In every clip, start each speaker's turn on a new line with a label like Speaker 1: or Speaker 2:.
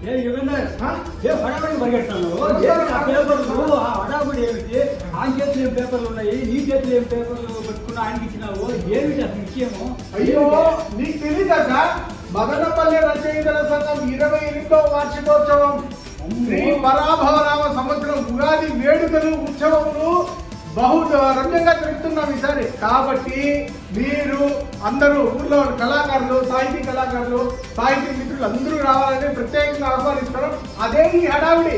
Speaker 1: హడాబడి పరిగెడతాను పేపర్లు హడాబడి ఏమిటి ఆయన చేతులు ఏం పేపర్లు ఉన్నాయి నీ చేతులు ఏం పేపర్లు పెట్టుకున్నా ఆయనకి ఇచ్చినావు ఏమిటి అసలు విషయము?
Speaker 2: అయ్యో నీకు తెలియదా మదనపల్లి రచయితల సంఘం 28వ వార్షికోత్సవం శ్రీ పరాభవరామ సంవత్సరం ఉగాది వేడుకలు ఉత్సవములు బహు రమ్యంగా జరుగుతున్నాం ఈసారి. కాబట్టి మీరు అందరూ ఊళ్ళో కళాకారులు సాహితీ కళాకారులు సాహితీ మిత్రులు అందరూ రావాలని ప్రత్యేకంగా ఆహ్వానిస్తారు. అదే ఈ హడావిడి.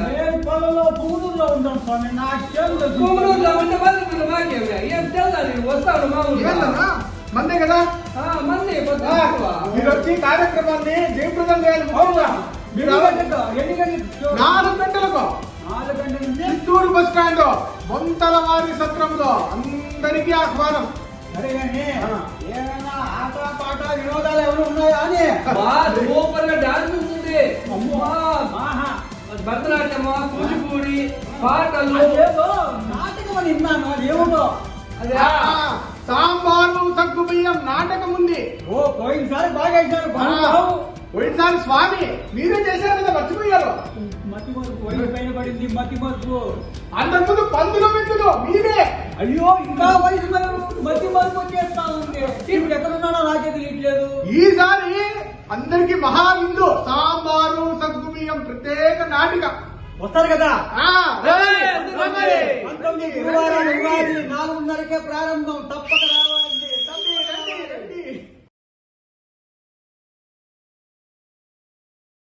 Speaker 1: నేను పొలంలో పువ్వులో ఉంటాం స్వామి.
Speaker 2: మందే కదా మీరు వచ్చి కార్యక్రమాన్ని జయప్రదం చేయాలి. మీరు 4 గంటలకు చిత్తూరు బస్ స్టాండ్ బొంతలవారి సత్రంలో అందరికీ ఆహ్వానం.
Speaker 1: సరే కానీ ఏమైనా ఆట పాట వినోదాలు ఎవరు ఉన్నాయా అని
Speaker 3: సూపర్ గా డాన్స్ ఉంటుంది. భరతనాట్యమా కూచిపూడి పాటలు
Speaker 1: నాటకం అని విన్నాను. అది ఏముందో
Speaker 3: అదే
Speaker 2: సాంబారు సగ్గు బియ్యం నాటకం ఉంది.
Speaker 1: పోయినసారి బాగా ఇచ్చారు.
Speaker 2: పోయినసారి స్వామి మీరే చేశారు కదా, మర్చిపోయారు.
Speaker 1: మతి మరుపు పైన పడింది. మతి మరుపు
Speaker 2: అంతకుముందు పందులు మిత్రులు మీరే.
Speaker 1: అయ్యో ఇంకా వయసు మతి మరుపు వచ్చేస్తా ఉంది. ఇప్పుడు ఎక్కడున్నాడో నాకే తెలియట్లేదు.
Speaker 2: ఈసారి అందరికి మహావిందు సాంబారు సగ్గు బియ్యం ప్రత్యేక నాటిక
Speaker 1: వస్తారు కదా.
Speaker 2: 19
Speaker 1: గురువారం 4:30కే ప్రారంభం. తప్పక